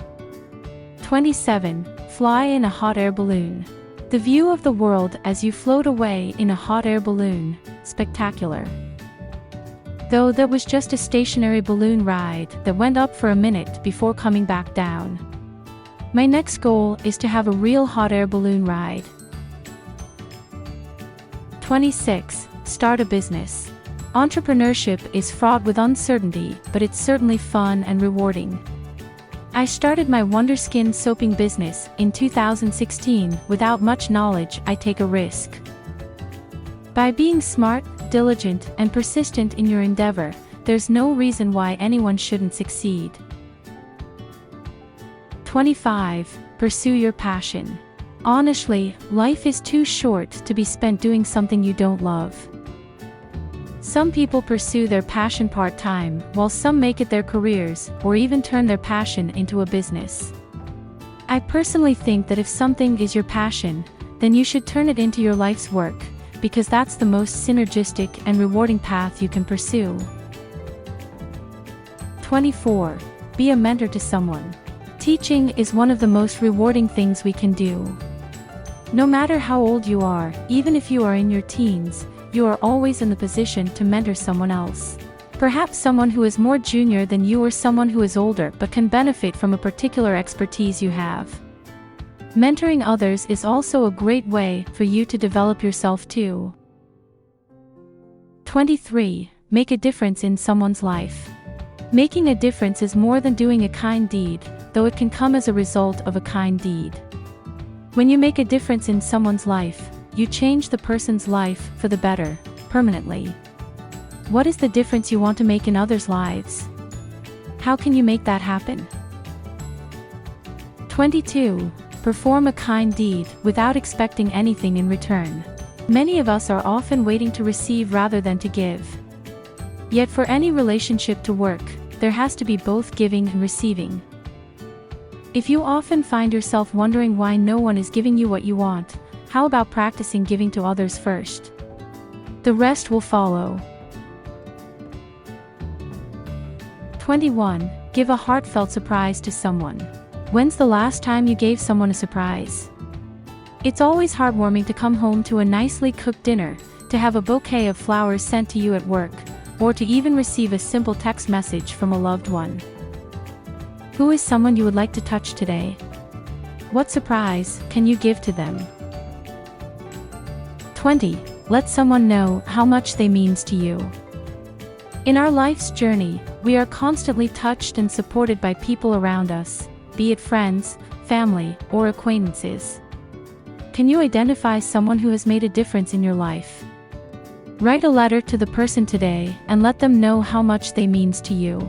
27. Fly in a hot air balloon. The view of the world as you float away in a hot air balloon, spectacular. Though that was just a stationary balloon ride that went up for a minute before coming back down. My next goal is to have a real hot air balloon ride. 26. Start a business. Entrepreneurship is fraught with uncertainty, but it's certainly fun and rewarding. I started my Wonderskin soaping business in 2016 without much knowledge. I take a risk. By being smart, diligent, and persistent in your endeavor, there's no reason why anyone shouldn't succeed. 25. Pursue your passion. Honestly, life is too short to be spent doing something you don't love. Some people pursue their passion part-time, while some make it their careers, or even turn their passion into a business. I personally think that if something is your passion, then you should turn it into your life's work, because that's the most synergistic and rewarding path you can pursue. 24. Be a mentor to someone. Teaching is one of the most rewarding things we can do. No matter how old you are, even if you are in your teens, you are always in the position to mentor someone else. Perhaps someone who is more junior than you or someone who is older but can benefit from a particular expertise you have. Mentoring others is also a great way for you to develop yourself too. 23. Make a difference in someone's life. Making a difference is more than doing a kind deed, though it can come as a result of a kind deed. When you make a difference in someone's life, you change the person's life for the better, permanently. What is the difference you want to make in others' lives? How can you make that happen? 22. Perform a kind deed without expecting anything in return. Many of us are often waiting to receive rather than to give. Yet for any relationship to work, there has to be both giving and receiving. If you often find yourself wondering why no one is giving you what you want, how about practicing giving to others first? The rest will follow. 21. Give a heartfelt surprise to someone. When's the last time you gave someone a surprise? It's always heartwarming to come home to a nicely cooked dinner, to have a bouquet of flowers sent to you at work, or to even receive a simple text message from a loved one. Who is someone you would like to touch today? What surprise can you give to them? 20. Let someone know how much they means to you. In our life's journey, we are constantly touched and supported by people around us, be it friends, family, or acquaintances. Can you identify someone who has made a difference in your life? Write a letter to the person today and let them know how much they means to you.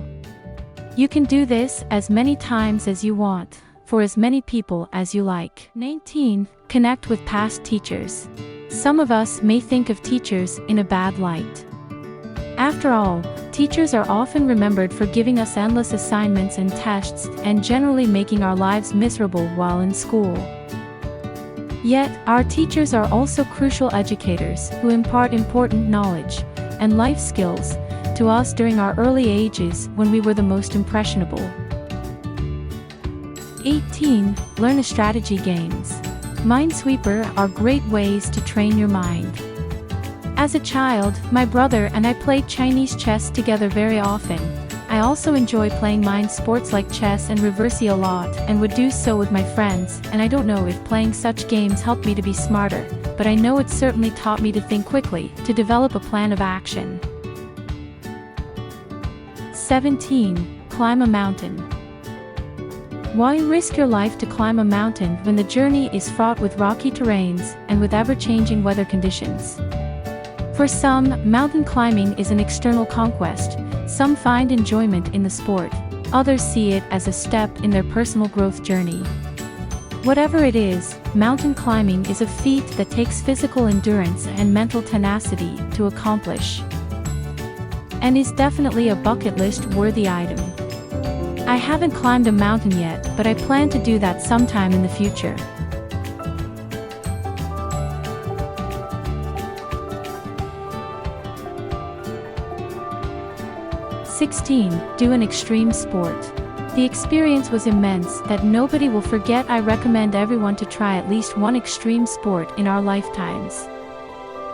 You can do this as many times as you want, for as many people as you like. 19. Connect with past teachers. Some of us may think of teachers in a bad light. After all, teachers are often remembered for giving us endless assignments and tests and generally making our lives miserable while in school. Yet, our teachers are also crucial educators who impart important knowledge and life skills to us during our early ages when we were the most impressionable. 18. Learn a strategy games. Minesweeper are great ways to train your mind. As a child, my brother and I played Chinese chess together very often. I also enjoy playing mind sports like chess and reversey a lot and would do so with my friends, and I don't know if playing such games helped me to be smarter, but I know it certainly taught me to think quickly, to develop a plan of action. 17. Climb a mountain. Why risk your life to climb a mountain when the journey is fraught with rocky terrains and with ever-changing weather conditions? For some, mountain climbing is an external conquest. Some find enjoyment in the sport. Others see it as a step in their personal growth journey. Whatever it is, mountain climbing is a feat that takes physical endurance and mental tenacity to accomplish, and is definitely a bucket list worthy item. I haven't climbed a mountain yet, but I plan to do that sometime in the future. 16. Do an extreme sport. The experience was immense that nobody will forget. I recommend everyone to try at least one extreme sport in our lifetimes.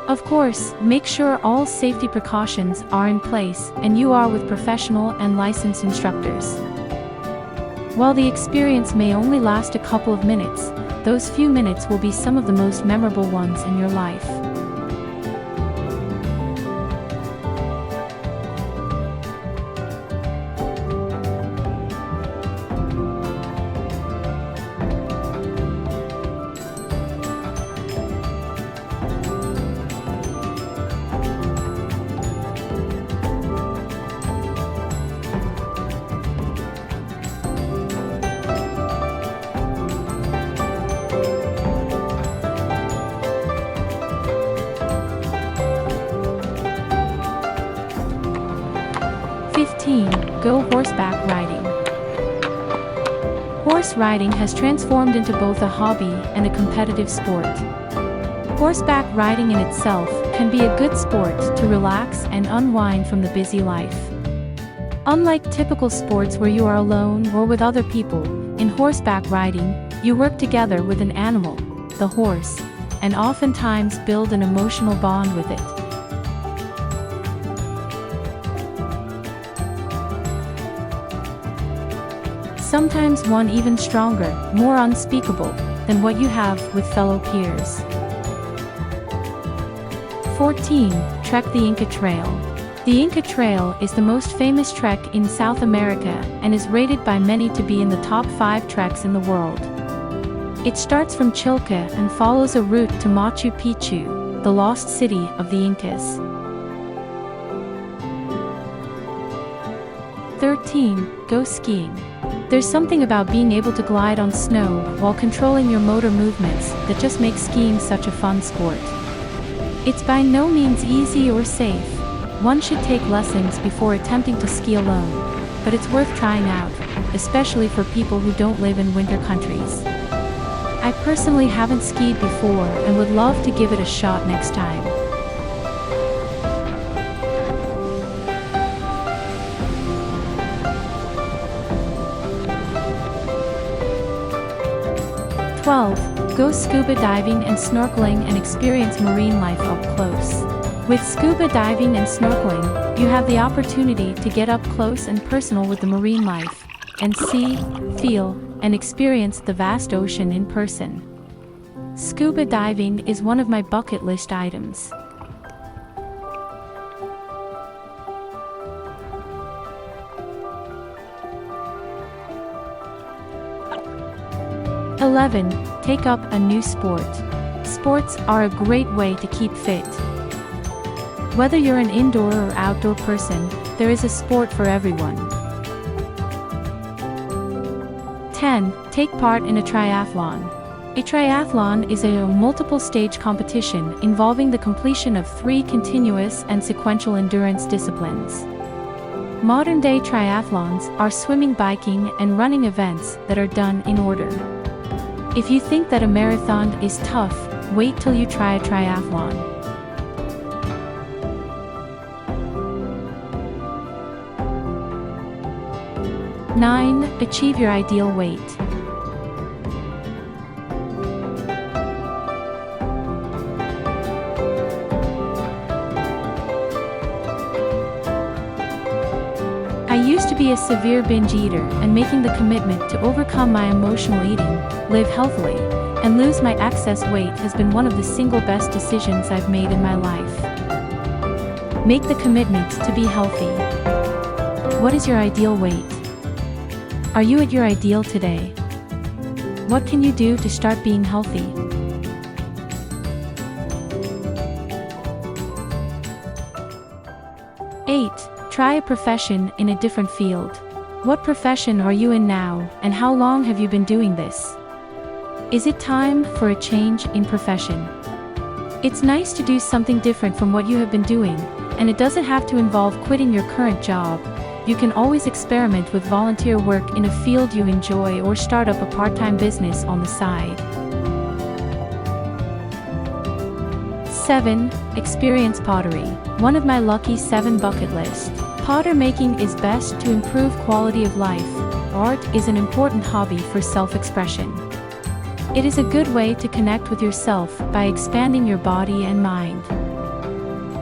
Of course, make sure all safety precautions are in place and you are with professional and licensed instructors. While the experience may only last a couple of minutes, those few minutes will be some of the most memorable ones in your life. Go horseback riding. Horse riding has transformed into both a hobby and a competitive sport. Horseback riding in itself can be a good sport to relax and unwind from the busy life. Unlike typical sports where you are alone or with other people, in horseback riding, you work together with an animal, the horse, and oftentimes build an emotional bond with it. Sometimes one even stronger, more unspeakable, than what you have with fellow peers. 14. Trek the Inca Trail. The Inca Trail is the most famous trek in South America and is rated by many to be in the top 5 treks in the world. It starts from Chilca and follows a route to Machu Picchu, the lost city of the Incas. 13. Go skiing. There's something about being able to glide on snow while controlling your motor movements that just makes skiing such a fun sport. It's by no means easy or safe. One should take lessons before attempting to ski alone, but it's worth trying out, especially for people who don't live in winter countries. I personally haven't skied before and would love to give it a shot next time. Go scuba diving and snorkeling and experience marine life up close. With scuba diving and snorkeling, you have the opportunity to get up close and personal with the marine life, and see, feel, and experience the vast ocean in person. Scuba diving is one of my bucket list items. Take up a new sport. Sports are a great way to keep fit. Whether you're an indoor or outdoor person, there is a sport for everyone. 10. Take part in a triathlon. A triathlon is a multiple-stage competition involving the completion of 3 continuous and sequential endurance disciplines. Modern-day triathlons are swimming, biking, and running events that are done in order. If you think that a marathon is tough, wait till you try a triathlon. 9. Achieve your ideal weight. I used to be a severe binge eater, and making the commitment to overcome my emotional eating, live healthily, and lose my excess weight has been one of the single best decisions I've made in my life. Make the commitment to be healthy. What is your ideal weight? Are you at your ideal today? What can you do to start being healthy? Try a profession in a different field. What profession are you in now, and how long have you been doing this? Is it time for a change in profession? It's nice to do something different from what you have been doing, and it doesn't have to involve quitting your current job. You can always experiment with volunteer work in a field you enjoy or start up a part-time business on the side. 7. Experience pottery. One of my lucky 7 bucket list. Potter making is best to improve quality of life. Art is an important hobby for self-expression. It is a good way to connect with yourself by expanding your body and mind.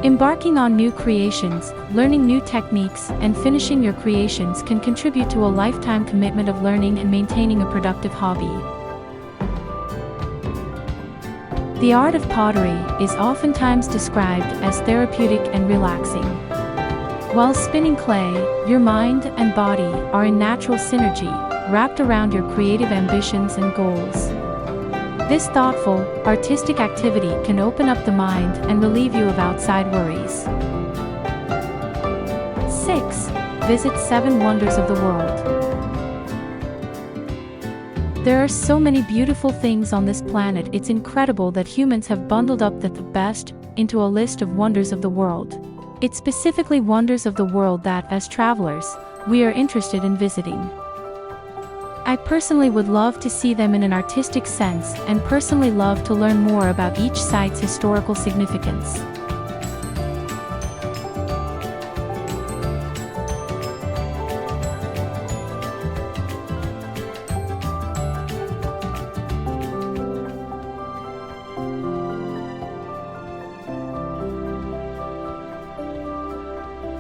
Embarking on new creations, learning new techniques, and finishing your creations can contribute to a lifetime commitment of learning and maintaining a productive hobby. The art of pottery is oftentimes described as therapeutic and relaxing. While spinning clay, your mind and body are in natural synergy, wrapped around your creative ambitions and goals. This thoughtful, artistic activity can open up the mind and relieve you of outside worries. 6. Visit 7 wonders of the world. There are so many beautiful things on this planet. It's incredible that humans have bundled up the best into a list of wonders of the world. It's specifically wonders of the world that, as travelers, we are interested in visiting. I personally would love to see them in an artistic sense, and personally love to learn more about each site's historical significance.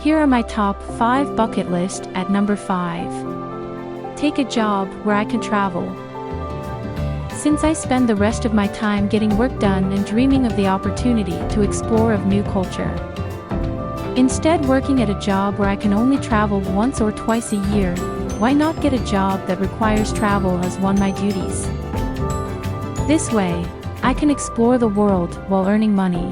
Here are my top 5 bucket list. At number 5. Take a job where I can travel. Since I spend the rest of my time getting work done and dreaming of the opportunity to explore of new culture. Instead, working at a job where I can only travel once or twice a year, why not get a job that requires travel as one of my duties? This way, I can explore the world while earning money.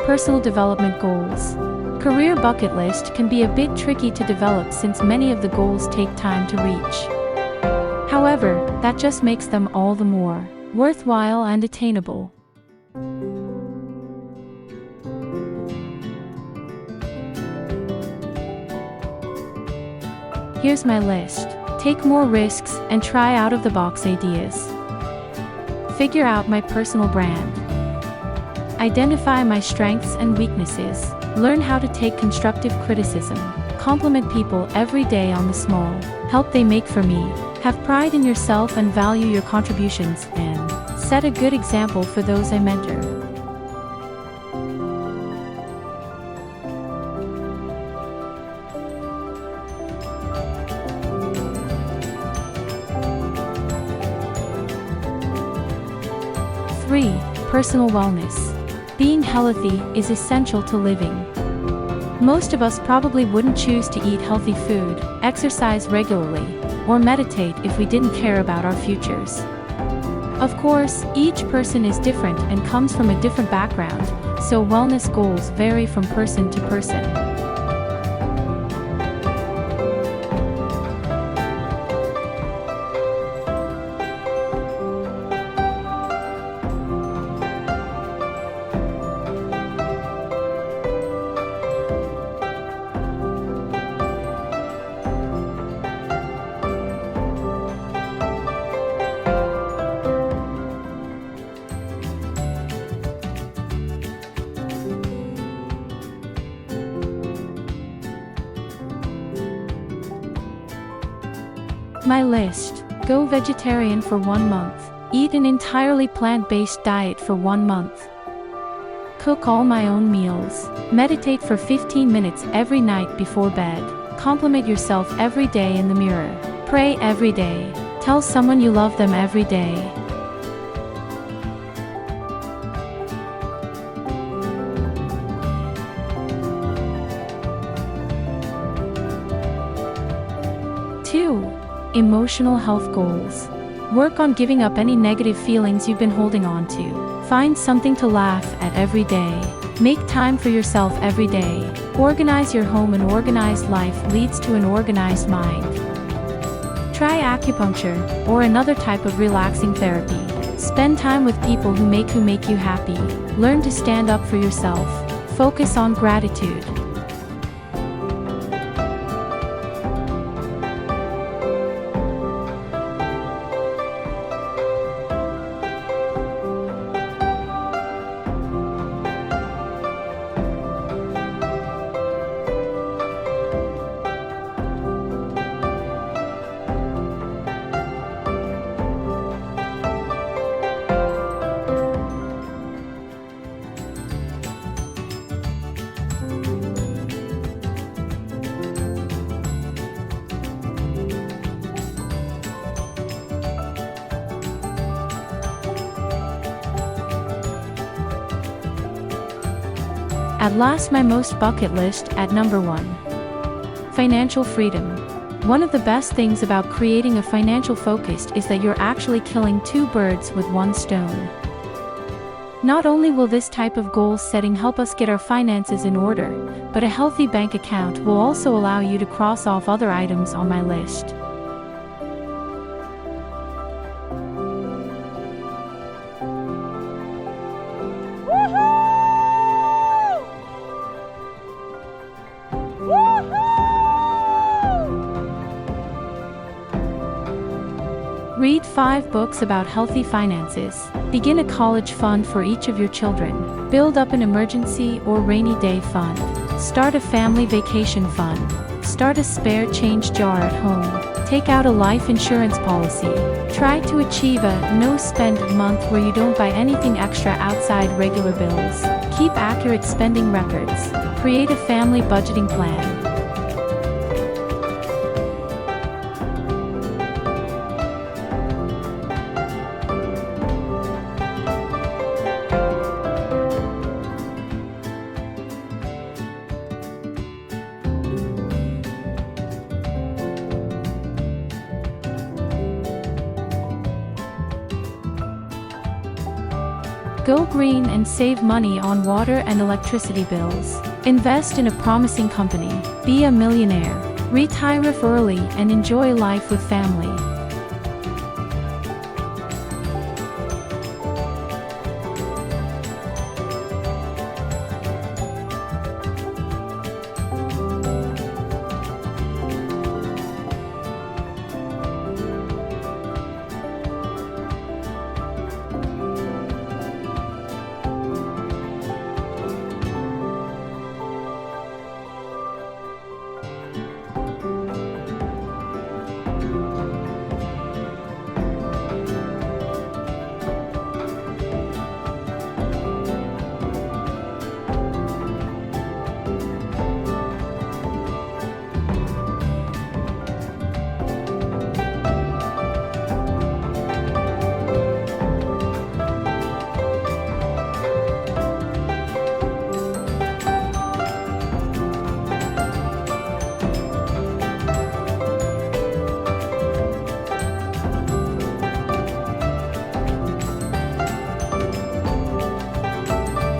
Personal development goals. Career bucket list can be a bit tricky to develop since many of the goals take time to reach. However, that just makes them all the more worthwhile and attainable. Here's my list. Take more risks and try out-of-the-box ideas. Figure out my personal brand. Identify my strengths and weaknesses. Learn how to take constructive criticism. Compliment people every day on the small help they make for me. Have pride in yourself and value your contributions, and set a good example for those I mentor. personal wellness. Being healthy is essential to living. Most of us probably wouldn't choose to eat healthy food, exercise regularly, or meditate if we didn't care about our futures. Of course, each person is different and comes from a different background, so wellness goals vary from person to person. My list: go vegetarian for 1 month. Eat an entirely plant-based diet for 1 month. Cook all my own meals. Meditate for 15 minutes every night before bed. Compliment yourself every day in the mirror. Pray every day. Tell someone you love them every day. Emotional health goals. Work on giving up any negative feelings you've been holding on to. Find something to laugh at every day. Make time for yourself every day. Organize your home. An organized life leads to an organized mind. Try acupuncture, or another type of relaxing therapy. Spend time with people who make you happy. Learn to stand up for yourself. Focus on gratitude. At last, my most bucket list at number 1. Financial freedom. One of the best things about creating a financial focus is that you're actually killing 2 birds with 1 stone. Not only will this type of goal setting help us get our finances in order, but a healthy bank account will also allow you to cross off other items on my list. Read 5 books about healthy finances. Begin a college fund for each of your children. Build up an emergency or rainy day fund. Start a family vacation fund. Start a spare change jar at home. Take out a life insurance policy. Try to achieve a no-spend month where you don't buy anything extra outside regular bills. Keep accurate spending records. Create a family budgeting plan. Go green and save money on water and electricity bills. Invest in a promising company. Be a millionaire. Retire early and enjoy life with family.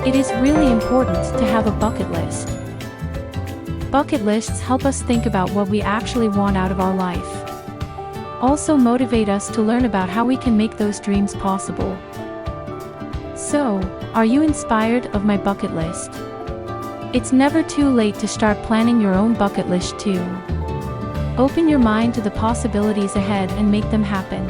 It is really important to have a bucket list. Bucket lists help us think about what we actually want out of our life. Also motivate us to learn about how we can make those dreams possible. So, are you inspired of my bucket list? It's never too late to start planning your own bucket list too. Open your mind to the possibilities ahead and make them happen.